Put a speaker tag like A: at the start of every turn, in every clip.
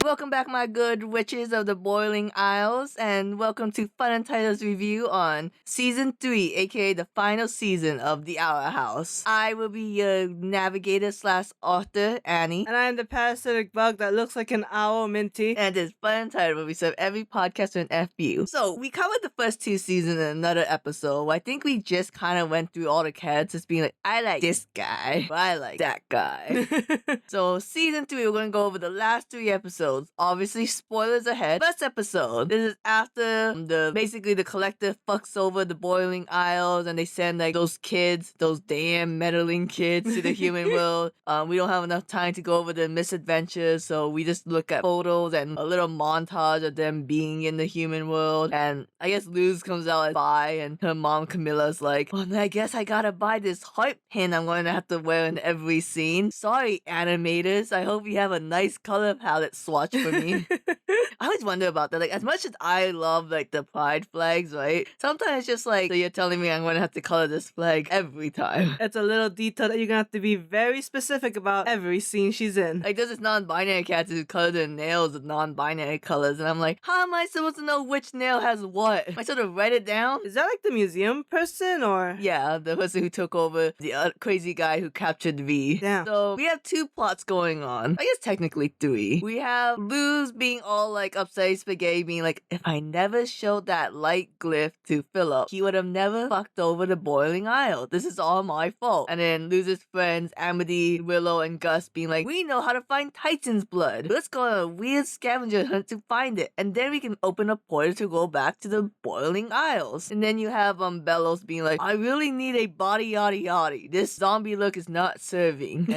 A: Welcome back, my good witches of the Boiling Isles, and welcome to FunUntitled's review on Season 3, aka the final season of The Owl House. I will be your navigator / author, Annie.
B: And I am the parasitic bug that looks like an owl, Minty.
A: And it's FunUntitled, where we serve every podcaster an FU. So, we covered the first 2 seasons in another episode. I think we just kind of went through all the characters being like, I like this guy, or I like that guy. So, Season 3, we're going to go over the last 3 episodes. Obviously, spoilers ahead. First episode. This is after basically the collective fucks over the Boiling Isles and they send like those kids, those damn meddling kids to the human world. We don't have enough time to go over the misadventures, so we just look at photos and a little montage of them being in the human world. And I guess Luz comes out as bi and her mom Camilla's like, well, I guess I gotta buy this heart pin I'm going to have to wear in every scene. Sorry, animators. I hope you have a nice color palette swatch for me. I always wonder about that. Like, as much as I love like the pride flags, right? Sometimes it's just like, so you're telling me I'm gonna have to color this flag every time.
B: It's a little detail that you're gonna have to be very specific about every scene she's in.
A: Like, there's this non-binary character who color their nails with non-binary colors, and I'm like, how am I supposed to know which nail has what? Am I supposed to write it down?
B: Is that like the museum person or?
A: Yeah, the person who took over the crazy guy who captured V.
B: Damn.
A: So we have 2 plots going on. I guess technically 3. We have Luz being all like upside spaghetti, being like, if I never showed that light glyph to Philip, he would have never fucked over the Boiling Isle. This is all my fault. And then Luz's friends, Amity, Willow, and Gus being like, we know how to find Titan's blood. Let's go on a weird scavenger hunt to find it. And then we can open a portal to go back to the Boiling Isles. And then you have Bellows being like, I really need a body yaddy yaddy. This zombie look is not serving.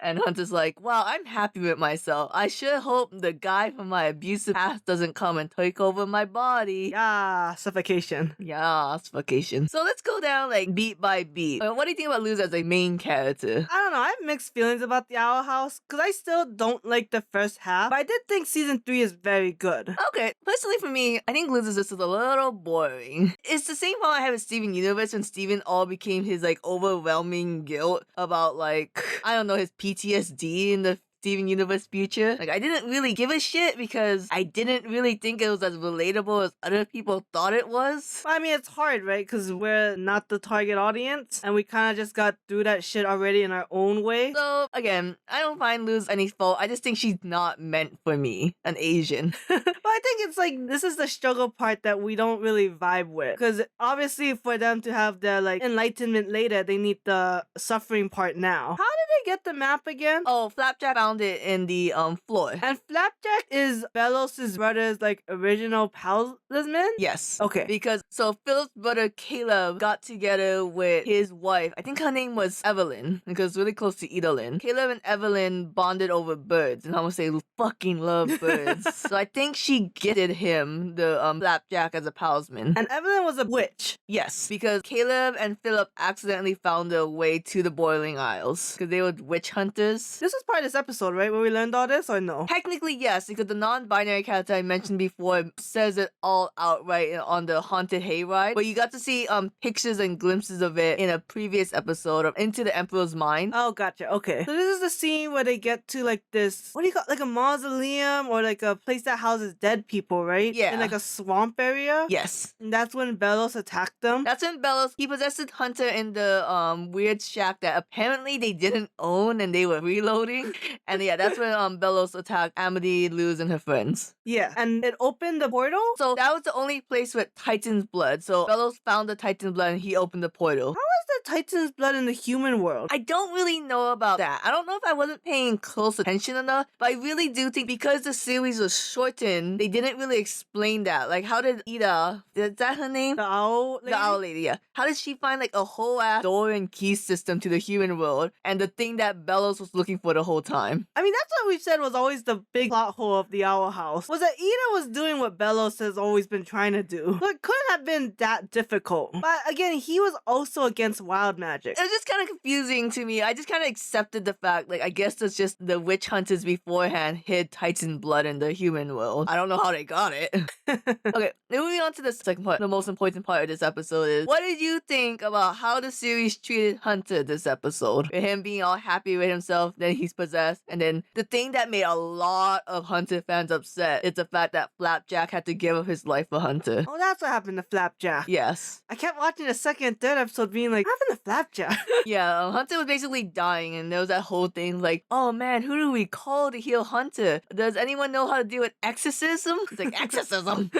A: And Hunter's like, wow, I'm happy with myself. I sure hope the guy from my abusive past doesn't come and take over my body.
B: Yeah, suffocation.
A: Yeah, suffocation. So let's go down like beat by beat. What do you think about Luz as a main character?
B: I don't know, I have mixed feelings about the Owl House, because I still don't like the first half, but I did think season 3 is very good.
A: Okay, personally for me, I think Luz is just a little boring. It's the same problem I had with Steven Universe when Steven all became his like overwhelming guilt about like, I don't know, his PTSD in the Steven Universe future. Like, I didn't really give a shit because I didn't really think it was as relatable as other people thought it was.
B: I mean, it's hard, right? Because we're not the target audience, and we kind of just got through that shit already in our own way.
A: So, again, I don't find Luz any fault. I just think she's not meant for me, an Asian.
B: But I think it's like, this is the struggle part that we don't really vibe with. Because obviously for them to have their like enlightenment later, they need the suffering part now. How did they get the map again?
A: Oh, Flapjack found it in the floor.
B: And Flapjack is Belos's brother's like original talisman?
A: Yes.
B: Okay.
A: Because so Philip's brother Caleb got together with his wife. I think her name was Evelyn, because really close to Idolin. Caleb and Evelyn bonded over birds, and I must say fucking love birds. So I think she gifted him the Flapjack as a talisman.
B: And Evelyn was a witch.
A: Yes, because Caleb and Philip accidentally found their way to the Boiling Isles because they were witch hunters.
B: This was part of this episode, right? Where we learned all this, or no?
A: Technically, yes, because the non-binary character I mentioned before says it all outright on the Haunted Hayride. But you got to see pictures and glimpses of it in a previous episode of Into the Emperor's Mind.
B: Oh, gotcha. Okay. So this is the scene where they get to like this, what do you call, like a mausoleum or like a place that houses dead people, right?
A: Yeah.
B: In like a swamp area?
A: Yes.
B: And that's when Bellos attacked them?
A: That's when Bellos, he possessed Hunter in the weird shack that apparently they didn't own and they were reloading. And yeah, that's when Bellos attacked Amity, Luz, and her friends.
B: Yeah. And it opened the portal?
A: So that was the only place with Titan's blood. So Bellos found the Titan's blood and he opened the portal.
B: How is the Titan's blood in the human world?
A: I don't really know about that. I don't know if I wasn't paying close attention enough, but I really do think because the series was shortened, they didn't really explain that. Like, how did Ida, is that her name?
B: The owl lady?
A: The owl lady, yeah. How did she find like a whole ass door and key system to the human world and the thing that Bellos was looking for the whole time?
B: I mean, that's what we've said was always the big plot hole of the Owl House, was that Ida was doing what Bellos has always been trying to do. So it couldn't have been that difficult. But again, he was also against against wild magic.
A: It was just kind of confusing to me. I just kind of accepted the fact, like, I guess it's just the witch hunters beforehand hid Titan blood in the human world. I don't know how they got it. Okay, moving on to the second part. The most important part of this episode is, what did you think about how the series treated Hunter this episode? With him being all happy with himself, then he's possessed, and then the thing that made a lot of Hunter fans upset is the fact that Flapjack had to give up his life for Hunter.
B: Oh, that's what happened to Flapjack.
A: Yes.
B: I kept watching the second and third episode being like, what happened to Flapjack?
A: Yeah, Hunter was basically dying, and there was that whole thing like, oh man, who do we call to heal Hunter? Does anyone know how to deal with exorcism? It's like, exorcism?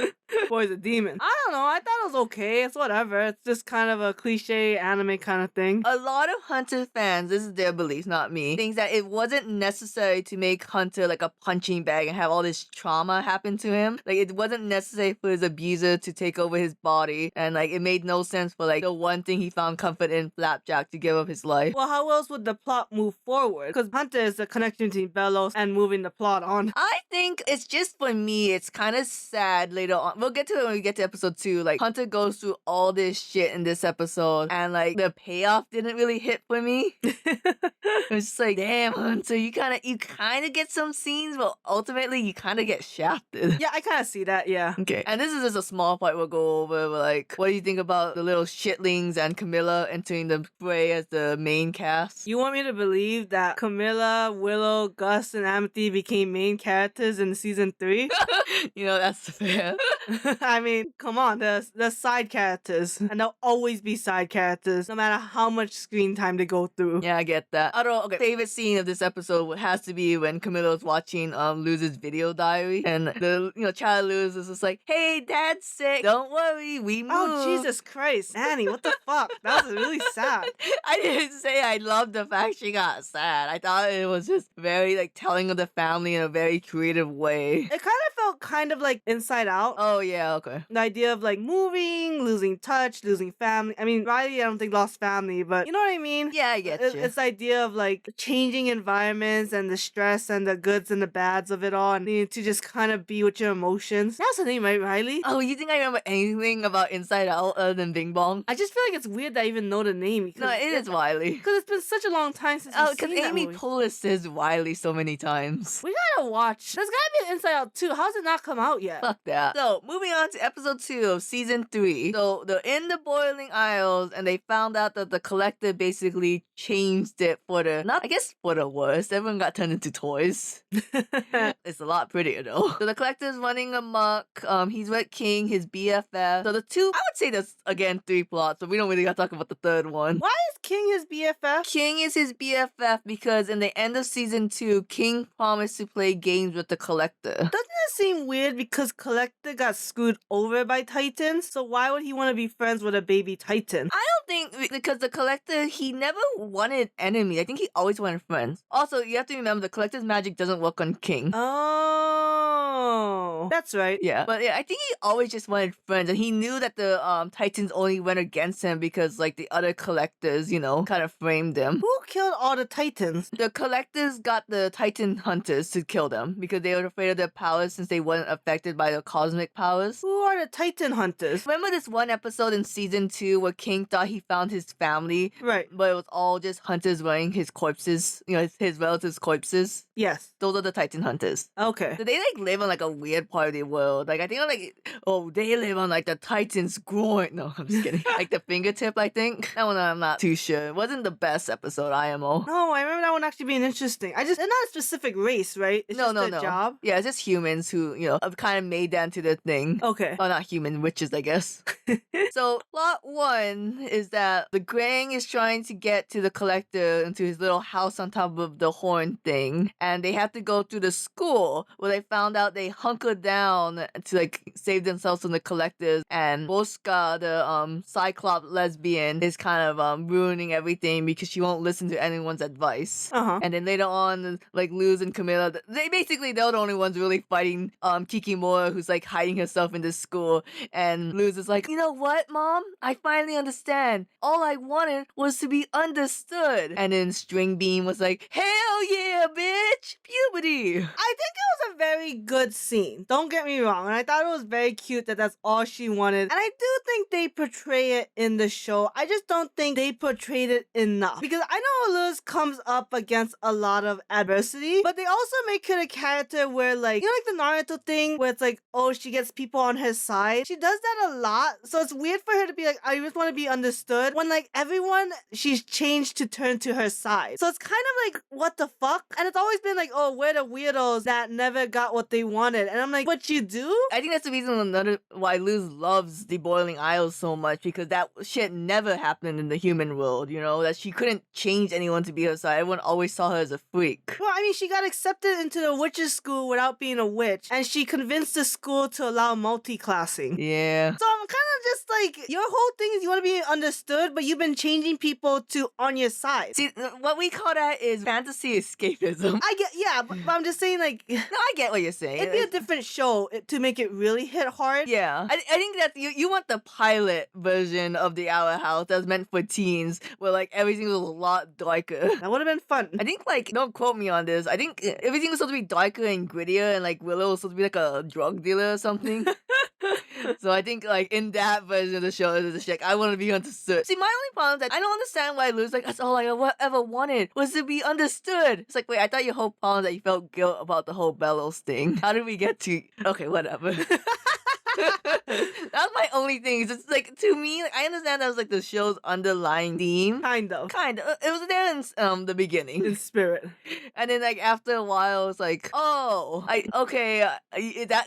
B: Boy's a demon. I don't know. I thought it was okay. It's whatever. It's just kind of a cliche anime kind of thing.
A: A lot of Hunter fans, this is their belief, not me, thinks that it wasn't necessary to make Hunter like a punching bag and have all this trauma happen to him. Like, it wasn't necessary for his abuser to take over his body, and like, it made no sense for like the one thing he found comfort in, Flapjack, to give up his life.
B: Well, how else would the plot move forward? Because Hunter is the connection between Bellows and moving the plot on.
A: I think it's just, for me, it's kind of sad later on. We'll get to it when we get to episode 2. Like, Hunter goes through all this shit in this episode, and like, the payoff didn't really hit for me. It was just like, damn, Hunter, you kind of get some scenes, but ultimately you kind of get shafted.
B: Yeah, I kind of see that, yeah.
A: Okay, and this is just a small part we'll go over, but like, what do you think about the little shitlings and Camilla entering the fray as the main cast?
B: You want me to believe that Camilla, Willow, Gus, and Amity became main characters in season 3?
A: You know, that's fair.
B: I mean, come on, they're side characters, and they'll always be side characters, no matter how much screen time they go through.
A: Yeah, I get that. I don't. Okay, favorite scene of this episode has to be when Camilla's watching Luz's video diary, and the child Luz is just like, "Hey, Dad's sick. Don't worry, we moved."
B: Oh, Jesus Christ, Annie, what the fuck? That was really sad.
A: I didn't say I loved the fact she got sad. I thought it was just very like telling of the family in a very creative way.
B: It kind of felt kind of like Inside Out.
A: Oh yeah, okay.
B: The idea of like moving, losing touch, losing family. I mean, Riley, I don't think lost family, but you know what I mean?
A: Yeah, I get you.
B: It's the idea of like changing environments and the stress and the goods and the bads of it all, and needing to just kind of be with your emotions. That's the name, right, Riley?
A: Oh, you think I remember anything about Inside Out other than Bing Bong?
B: I just feel like it's weird that I even know the name.
A: No, it is Wiley.
B: Because it's been such a long time since
A: Oh,
B: we've
A: because
B: seen
A: Amy
B: that movie.
A: Poehler says Wiley so many times.
B: We gotta watch. There's gotta be an Inside Out 2. How's it not come out yet?
A: Fuck that. So, moving on to episode 2 of season 3. So, they're in the Boiling Isles, and they found out that the Collector basically changed it for the, not, I guess, for the worst. Everyone got turned into toys. It's a lot prettier, though. So, the Collector's running amok. He's with King, his BFF. So, the two, I would say there's, again, 3 plots, but we don't really gotta talk about the third one.
B: Why is King his BFF?
A: King is his BFF because in the end of season 2, King promised to play games with the Collector.
B: Doesn't it seem weird because Collector got screwed over by Titans? So why would he want to be friends with a baby Titan?
A: I don't think, because the Collector, he never wanted enemies. I think he always wanted friends. Also, you have to remember, the Collector's magic doesn't work on King.
B: Oh, that's right.
A: Yeah, but yeah, I think he always just wanted friends, and he knew that the Titans only went against him because like the other Collectors, kind of framed him.
B: Who killed all the Titans?
A: The Collectors got the Titan Hunters to kill them because they were afraid of their powers since they weren't affected by the cosmic powers.
B: Who are the Titan Hunters?
A: Remember this one episode in season 2 where King thought he found his family,
B: Right.
A: but it was all just hunters wearing his corpses, his relatives' corpses?
B: Yes.
A: Those are the Titan Hunters.
B: Okay.
A: So they like live on like a weird part of the world. Like I think they live on like the Titan's groin. No, I'm just kidding. Like the fingertip, I think. That one I'm not too sure. It wasn't the best episode, IMO.
B: No, I remember that one actually being interesting. They're not a specific race, right? It's just their job.
A: Yeah, it's just humans who, have kind of made that into their thing.
B: Okay.
A: Oh, not human, witches, I guess. So, plot 1 is that the Grang is trying to get to the Collector into his little house on top of the horn thing. And they have to go through the school where they found out they hunkered down to, like, save themselves from the Collectors. And Bosca, the Cyclops lesbian, is kind of ruining everything because she won't listen to anyone's advice.
B: Uh-huh.
A: And then later on, like, Luz and Camilla, they're the only ones really fighting and Kikimora, who's like hiding herself in the school, and Luz is like, you know what, Mom? I finally understand. All I wanted was to be understood. And then String Bean was like, hell yeah, bitch! Puberty!
B: I think it was a very good scene. Don't get me wrong. And I thought it was very cute that that's all she wanted. And I do think they portray it in the show. I just don't think they portrayed it enough. Because I know Luz comes up against a lot of adversity, but they also make it a character where, like, you know, like the Naruto thing where it's like, oh, she gets people on her side. She does that a lot. So it's weird for her to be like, I just want to be understood when, like, everyone she's changed to turn to her side. So it's kind of like, what the fuck? And it's always been like, oh, we're the weirdos that never got what they wanted. And I'm like, but you do?
A: I think that's the reason why Luz loves the Boiling Isles so much, because that shit never happened in the human world, you know? That she couldn't change anyone to be her side. Everyone always saw her as a freak.
B: Well, I mean, she got accepted into the witches' school without being a witch, and she convinced the school to allow multi-classing.
A: Yeah.
B: So I'm kind of just like, your whole thing is you want to be understood, but you've been changing people to on your side.
A: See, what we call that is fantasy escapism.
B: I get, yeah, but I'm just saying, like,
A: No, I get what you're saying.
B: it'd be a different show to make it really hit hard.
A: Yeah. I think that you want the pilot version of the Hour House that's meant for teens, where like everything was a lot darker.
B: That would have been fun.
A: I think, like, don't quote me on this, I think everything was supposed to be darker and grittier, and like Willow was supposed to be like a drug dealer or something. So I think, like, in that version of the show, I want to be understood. See, my only problem is that I don't understand why Lou's like, that's all I ever wanted was to be understood. It's like, wait, I thought your whole problem is that you felt guilt about the whole Bellows thing. How did we get to... Okay, whatever. That's my only thing. It's just, like, to me, like, I understand that was like the show's underlying theme.
B: Kind of.
A: It was there in the beginning.
B: In spirit.
A: And then, like, after a while, it's like, oh,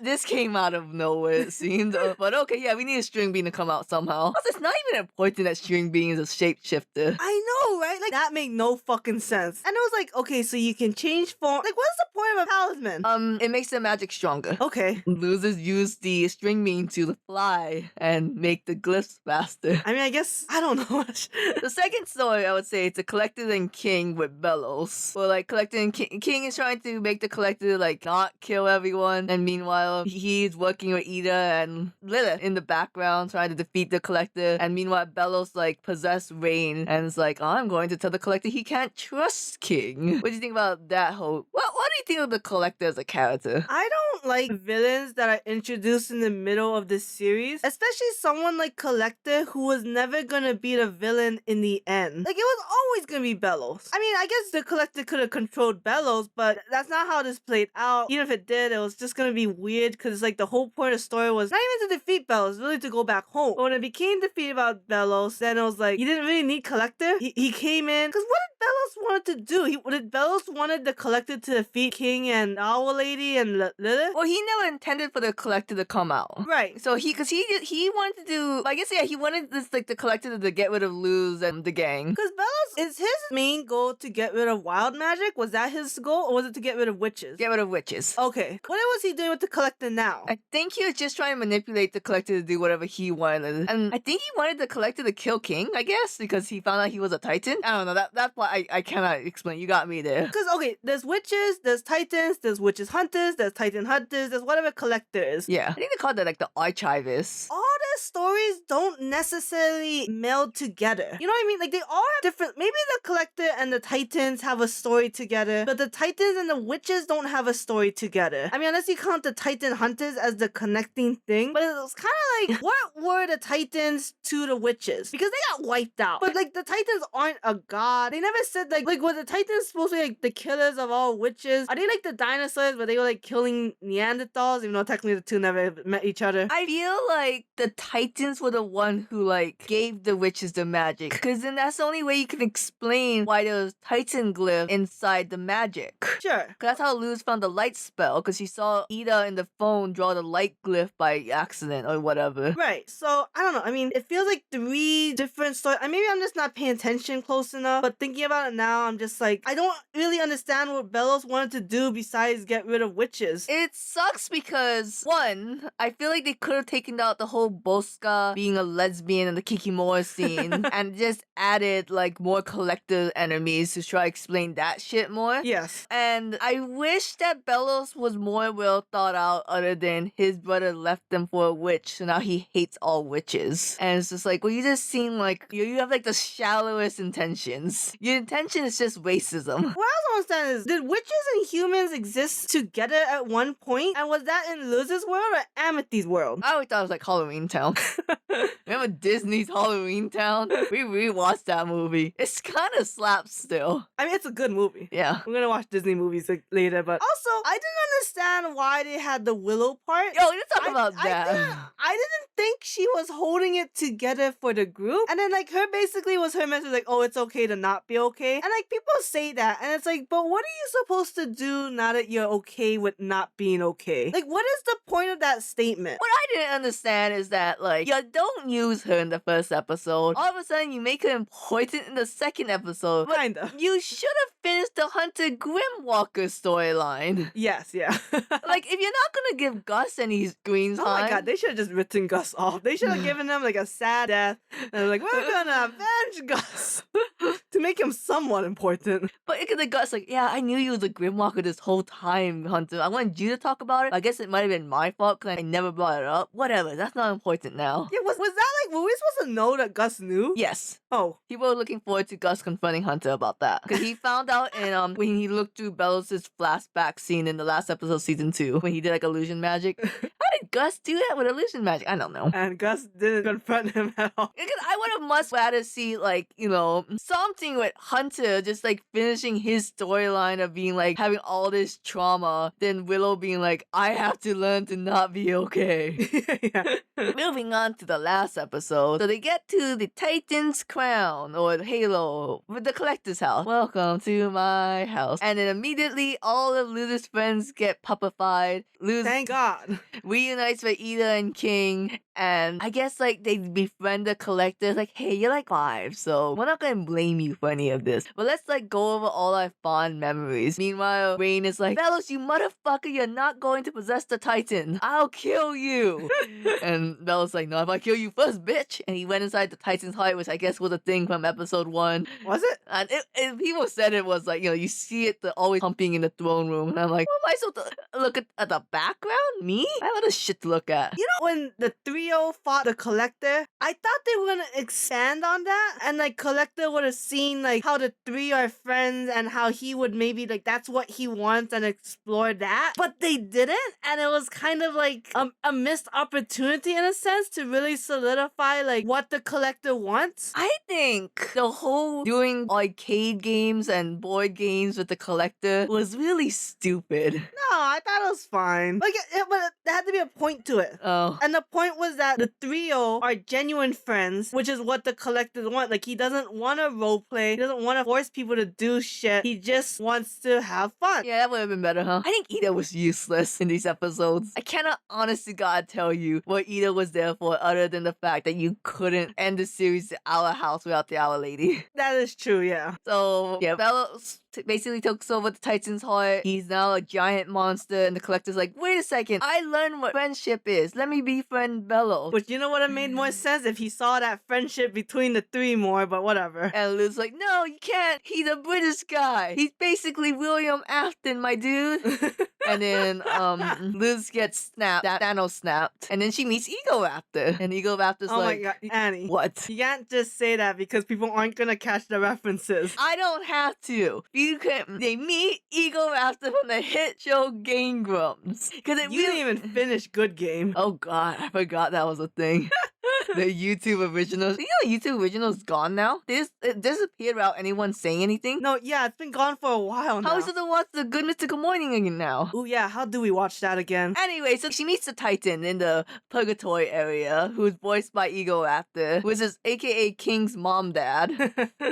A: this came out of nowhere, it seemed. But okay, yeah, we need a String Bean to come out somehow. Plus, it's not even important that String Bean is a shapeshifter.
B: I know, right? Like, that made no fucking sense. And it was like, okay, so you can change form. Like, what's the point of a talisman?
A: It makes the magic stronger.
B: Okay.
A: Losers use the String Bean to fly and make the glyphs faster.
B: I mean, I guess, I don't know much.
A: The second story, I would say, it's a Collector and King with Bellows. Where, like, Collector and King is trying to make the Collector, like, not kill everyone. And meanwhile, he's working with Ida and Lilith in the background, trying to defeat the Collector. And meanwhile, Bellows, like, possessed Rain. And it's like, oh, I'm going to tell the Collector he can't trust King. What do you think about that whole... What do you think of the Collector as a character?
B: I don't like villains that are introduced in the middle of the series, especially someone like Collector who was never gonna be the villain in the end. Like, it was always gonna be Bellows. I mean, I guess the Collector could have controlled Bellows, but that's not how this played out. Even if it did, it was just gonna be weird because, like, the whole point of the story was not even to defeat Bellows, really to go back home. But when it became defeated about Bellows, then it was like, you didn't really need Collector. He came in, because what did Bellows wanted to do? Did Bellows wanted the Collector to defeat King and Owl Lady and Lilith?
A: Well, he never intended for the Collector to come out.
B: Right.
A: So he wanted to do, I guess, yeah, he wanted this, like, the Collector to get rid of Luz and the gang.
B: Because Bellows, is his main goal to get rid of wild magic? Was that his goal, or was it to get rid of witches?
A: Get rid of witches.
B: Okay. What was he doing with the Collector now?
A: I think he was just trying to manipulate the Collector to do whatever he wanted. And I think he wanted the Collector to kill King, I guess, because he found out he was a Titan. I don't know, that's why I cannot explain. You got me there.
B: Because, okay, there's witches, there's Titans, there's witches hunters, there's Titan hunters, there's whatever Collector is.
A: Yeah. I think they called it, like, the Archivists.
B: All their stories don't necessarily meld together. You know what I mean? Like, they all have different... Maybe the Collector and the Titans have a story together, but the Titans and the witches don't have a story together. I mean, unless you count the Titan hunters as the connecting thing, but it was kind of like, what were the Titans to the witches? Because they got wiped out. But, like, the Titans aren't a god. They never said, like were the Titans supposed to be, like, the killers of all witches? Are they like the dinosaurs where they were, like, killing Neanderthals, even though technically the two never met each other?
A: I feel like the Titans were the one who, like, gave the witches the magic. Because then that's the only way you can explain why there was Titan glyph inside the magic.
B: Sure.
A: Because that's how Luz found the light spell, because she saw Ida in the phone draw the light glyph by accident or whatever.
B: Right. So, I don't know. I mean, it feels like 3 different stories. Maybe I'm just not paying attention close enough, but thinking about it now, I'm just like, I don't really understand what Bellows wanted to do besides get rid of witches.
A: It sucks because, one, I feel like they could have taken out the whole Bosca being a lesbian and the Kikimora scene and just added like more collective enemies to try to explain that shit more.
B: Yes.
A: And I wish that Bellows was more well thought out other than his brother left them for a witch, so now he hates all witches. And it's just like, well, you just seem like you have like the shallowest intentions. Your intention is just racism.
B: What I don't understand is, did witches and humans exist together at one point? And was that in Liz's world or Amethyst's world?
A: I always thought it was like Halloween Town. Remember Disney's Halloween Town? We rewatched that movie. It's kind of slaps still.
B: I mean, it's a good movie.
A: Yeah.
B: I'm gonna watch Disney movies later, but also, I didn't understand why they had the Willow part.
A: Yo, let's talk about that.
B: I didn't think she was holding it together for the group. And then, like, her basically was her message, like, oh, it's okay to not be okay. And, like, people say that, and it's like, but what are you supposed to do now that you're okay with not being okay? Like, what is the point of that statement?
A: What I didn't understand is that, like, you don't use her in the first episode. All of a sudden, you make her important in the second episode. But
B: Kinda.
A: you should have finished the Hunter Grimwalker storyline.
B: Yes, yeah.
A: Like, if you're not gonna give Gus any screen time...
B: Oh my god, they should have just written Gus off. They should have given him, like, a sad death. And like, we're gonna avenge Gus. To make him somewhat important.
A: But it could have Gus like, yeah, I knew you was a Grimwalker this whole time, Hunter. I wanted you to talk about it. I guess it might have been my fault because I never brought it up. Whatever, that's not important now.
B: Yeah, was that like, were we supposed to know that Gus knew?
A: Yes.
B: Oh.
A: People were looking forward to Gus confronting Hunter about that. Because he found out in when he looked through Bellows' flashback scene in the last episode of season 2, when he did like illusion magic. How did Gus do that with illusion magic? I don't know.
B: And Gus didn't confront him at all.
A: Because I would have much rather see, like, you know, something with Hunter just, like, finishing his storyline of being, like, having all this trauma than Willow being like, I have to learn to not be okay.
B: Yeah.
A: Moving on to the last episode. So they get to the Titan's Crown, or the Halo, with the Collector's house. Welcome to my house. And then immediately, all of Luz's friends get puppified. Luz
B: Thank God.
A: reunites with Ida and King, and I guess like they befriend the Collector. Like, hey, you're like 5, so we're not gonna blame you for any of this. But let's like go over all our fond memories. Meanwhile, Rain is like, Bellows, you motherfucker, you're not going to possess the Titan. I'll kill you. And Bellows like, no, if I kill you first, bitch. And he went inside the Titan's heart, which I guess was a thing from episode 1.
B: Was it?
A: And people said it was like, you know, you see it always pumping in the throne room. And I'm like, what am I supposed to look at the background? Me? I have other shit to look at.
B: You know, when the trio fought the Collector, I thought they were gonna expand on that, and like Collector would have seen like how the 3 are friends and how he would maybe like that's what he wants and explore that. But they didn't, and it was kind of like a missed opportunity in a sense to really solidify like what the Collector wants.
A: I think the whole doing arcade games and board games with the Collector was really stupid.
B: No, I thought it was fine. Like, but there had to be a point to it.
A: Oh.
B: And the point was that the trio are genuine friends, which is what the Collector wants. Like, he doesn't want to roleplay. He doesn't want to force people to do shit. He just wants to have fun.
A: Yeah, that would have been better, huh? I think Ida was useless in these episodes. I cannot, honest to God, tell you what Ida was there for other than the fact that you couldn't end the series to Our House without the Our Lady.
B: That is true, yeah.
A: So, yeah, Bellows basically takes over the Titan's heart. He's now a giant monster, and the Collector's like, wait a second, I learned what friendship is. Let me befriend Bellows.
B: Which, you know what, it made more sense if he saw that friendship between the 3 more, but whatever.
A: And Liz's like, no, you can't. He's a British guy. He's basically William Afton, my dude. And then Liz gets snapped, Thanos snapped, and then she meets Ego Raptor. And Ego Raptor's
B: oh
A: like,
B: my god, Annie.
A: what?
B: You can't just say that because people aren't gonna catch the references.
A: I don't have to. They meet Ego Raptor from the hit show Game Grumps. Because
B: You didn't even finish Good Game.
A: Oh god, I forgot that was a thing. The YouTube originals. You know YouTube originals gone now? It disappeared without anyone saying anything.
B: No, yeah, it's been gone for a while now.
A: How is it to watch The Good Mystical Morning again now?
B: Oh yeah, how do we watch that again?
A: Anyway, so she meets the Titan in the Purgatory area, who's voiced by Ego Raptor, which is aka King's mom dad.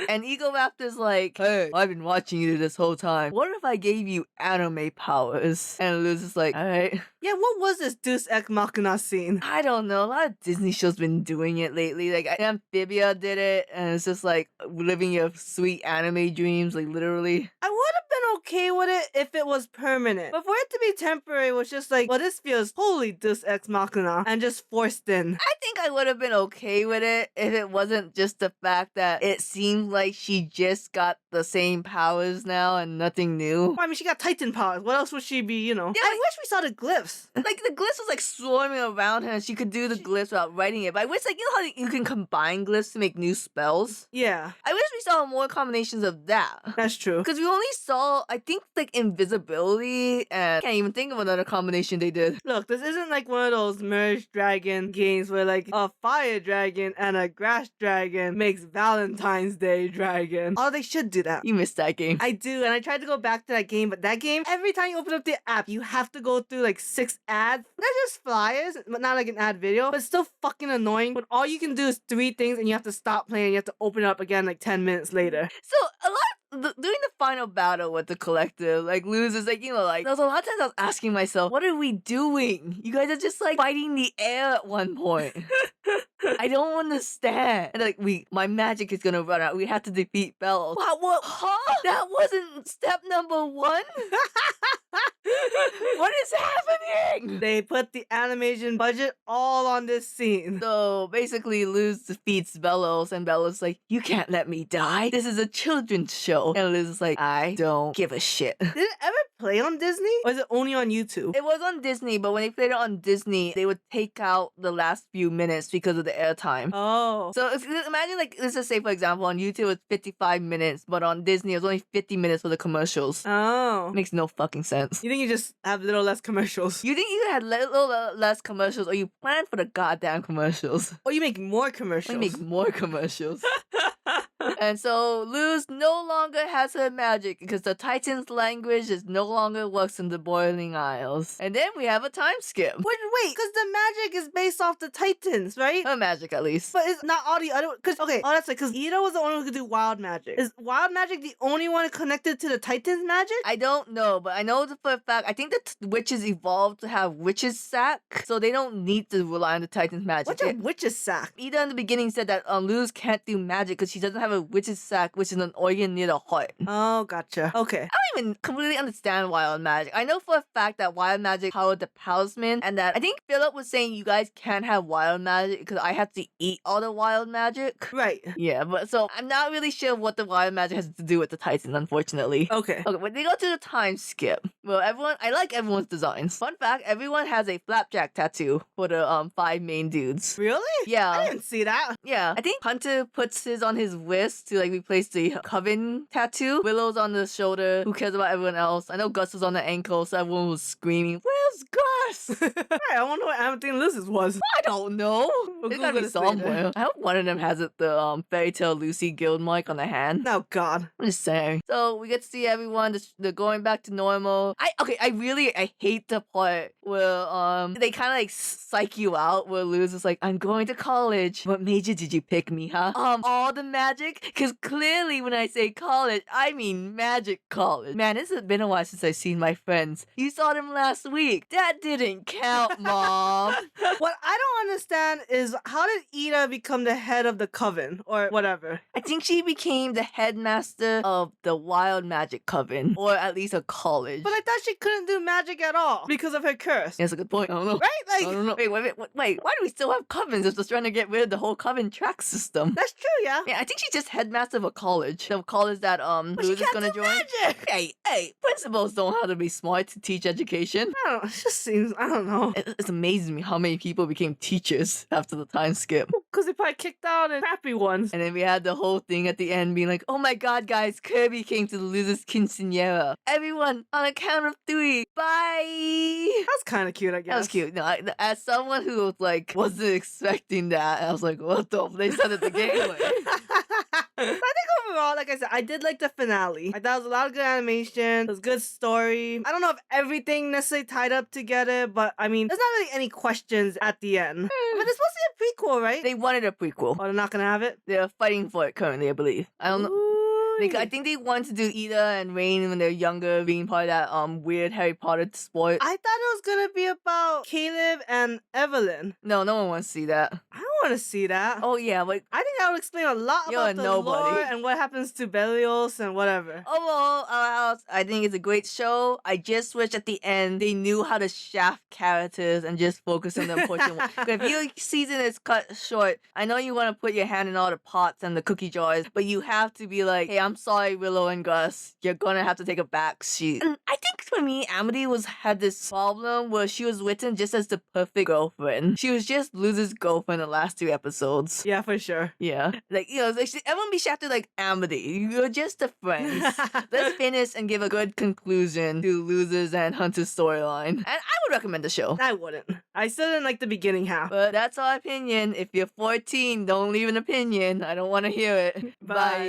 A: And Ego Raptor's like, hey, I've been watching you this whole time. What if I gave you anime powers? And Luz is like, alright.
B: Yeah, what was this Deus Ex Machina scene?
A: I don't know. A lot of Disney shows been doing it lately. Like Amphibia did it, and it's just like living your sweet anime dreams, like literally.
B: I would have been okay with it if it was permanent. But for it to be temporary, it was just like, well, this feels wholly Deus Ex Machina and just forced in.
A: I think I would have been okay with it if it wasn't just the fact that it seemed like she just got the same powers now and nothing new.
B: Well, I mean, she got Titan powers. What else would she be, you know?
A: Yeah,
B: I wish we saw the glyphs.
A: Like, the glyphs was, like, swarming around her and she could do the glyphs without writing it. But I wish, like, you know how you can combine glyphs to make new spells?
B: Yeah,
A: I wish we saw more combinations of that.
B: that's true.
A: Because we only saw, I think, like, invisibility, and I can't even think of another combination they did.
B: Look, this isn't like one of those merged dragon games where like a fire dragon and a grass dragon makes Valentine's Day dragon. Oh, they should do that.
A: You missed that game.
B: I do, and I tried to go back to that game, but that game, every time you open up the app, you have to go through like 6 ads. They're just flyers, but not like an ad video, but it's still fucking annoying when all you can do is 3 things and you have to stop playing, you have to open it up again like 10 minutes later.
A: So, a lot during the final battle with the collective, like, Luz is like, you know, like, there was a lot of times I was asking myself, what are we doing? You guys are just, like, fighting the air at one point. I don't understand. And, like, my magic is gonna run out. We have to defeat Bellows. What? Huh? That wasn't step number 1? What is happening?
B: They put the animation budget all on this scene.
A: So basically, Luz defeats Bellows, and Bellows is like, you can't let me die. This is a children's show. And Luz is like, I don't give a shit.
B: Did it ever play on Disney? Or is it only on YouTube?
A: It was on Disney, but when they played it on Disney, they would take out the last few minutes because of the airtime.
B: Oh.
A: So imagine, like, let's just say, for example, on YouTube it's 55 minutes, but on Disney it was only 50 minutes for the commercials.
B: Oh.
A: Makes no fucking sense.
B: You think you just have a little less commercials?
A: You think you had little less commercials, or you planned for the goddamn commercials?
B: Or you make more commercials?
A: Or you make more commercials. And so Luz no longer has her magic because the Titan's language is no longer works in the Boiling Isles. And then we have a time skip.
B: Wait, because the magic is based off the Titans, right?
A: Her magic, at least.
B: But it's not all the other. Because okay, oh that's right. Because Ida was the only one who could do wild magic. Is wild magic the only one connected to the Titans' magic?
A: I don't know, but I know for a fact, I think the witches evolved to have witches sack, so they don't need to rely on the Titan's magic.
B: What's a witch's sack?
A: Ida in the beginning said that Luz can't do magic because she doesn't have a witch's sack, which is an organ near the heart.
B: Oh, gotcha. Okay.
A: I don't even completely understand wild magic. I know for a fact that wild magic powered the talisman, and that I think Philip was saying you guys can't have wild magic because I have to eat all the wild magic.
B: Right.
A: Yeah, but so I'm not really sure what the wild magic has to do with the Titan, unfortunately.
B: Okay.
A: Okay, when they go to the time skip, well, I like everyone's designs. Fun fact, everyone has a flapjack tattoo for the 5 main dudes.
B: Really?
A: Yeah.
B: I didn't see that.
A: Yeah, I think Hunter puts his on his wrist to like replace the Coven tattoo. Willow's on the shoulder. Who cares about everyone else? I know Gus was on the ankle, so everyone was screaming, "Where's Gus?"
B: Right, I wonder what Amethyst Liz's was.
A: I don't know.
B: We'll
A: It's gotta
B: Google
A: be
B: this later.
A: somewhere. I hope one of them has it, the Fairy Tale Lucy guild mic on the hand.
B: Oh God.
A: I'm just saying. So we get to see everyone. They're going back to normal. I hate the part where they kind of like psych you out. Where Luz is like, "I'm going to college. What major did you pick me, huh? All the magic? Because clearly when I say college, I mean magic college. Man, it's been a while since I've seen my friends. You saw them last week. That didn't count, Mom."
B: What I don't understand is how did Ida become the head of the coven or whatever?
A: I think she became the headmaster of the Wild Magic Coven, or at least a college.
B: But I thought she couldn't do magic at all because of her curse.
A: That's a good point. I don't know.
B: Right? Like,
A: I don't know. Wait. Why do we still have covens if they're trying to get rid of the whole coven track system?
B: that's true, yeah.
A: Yeah, I think she's just headmaster of a college. The college that
B: But she
A: Luz is
B: can't
A: gonna
B: do
A: join.
B: magic.
A: Hey, principals don't know how to be smart to teach education.
B: I don't know. It just seems, I don't know.
A: It's amazing me how many people became teachers after the time skip.
B: Because they probably kicked out the crappy ones.
A: And then we had the whole thing at the end being like, "Oh my god, guys, Kirby came to the Luz's quinceañera. Everyone, on a count of 3, bye!"
B: That's kind of cute, I guess.
A: That was cute. No, as someone who was like wasn't expecting that, I was like, "What the?" They said it the game way.
B: I think overall, like I said, I did like the finale. I thought it was a lot of good animation. It was good story. I don't know if everything necessarily tied up together, but I mean, there's not really any questions at the end. But it's supposed to be a prequel, right?
A: They wanted a prequel.
B: Oh, they're not gonna have it?
A: They're fighting for it currently, I believe. I don't know.
B: Ooh.
A: I think they wanted to do Ida and Rain when they're younger, being part of that weird Harry Potter sport.
B: I thought it was gonna be about Caleb and Evelyn.
A: No one wants to see that.
B: I don't want to see that.
A: Oh yeah, but
B: I think that would explain a lot
A: You're
B: about
A: a
B: the
A: nobody.
B: lore and what happens to Belios and whatever.
A: overall, I think it's a great show. I just wish at the end they knew how to shaft characters and just focus on the important ones. If your season is cut short, I know you want to put your hand in all the pots and the cookie jars, but you have to be like, hey, I'm sorry, Willow and Gus, you're gonna have to take a back seat. And I think for me, Amity had this problem where she was written just as the perfect girlfriend. She was just Luz's girlfriend in the last 2 episodes.
B: Yeah, for sure.
A: Yeah. Like, everyone be shafted like Amity. You're just a friend. Let's finish and give a good conclusion to Luz's and Hunter's storyline. And I would recommend the show.
B: I wouldn't. I still didn't like the beginning half.
A: But that's our opinion. If you're 14, don't leave an opinion. I don't want to hear it.
B: Bye.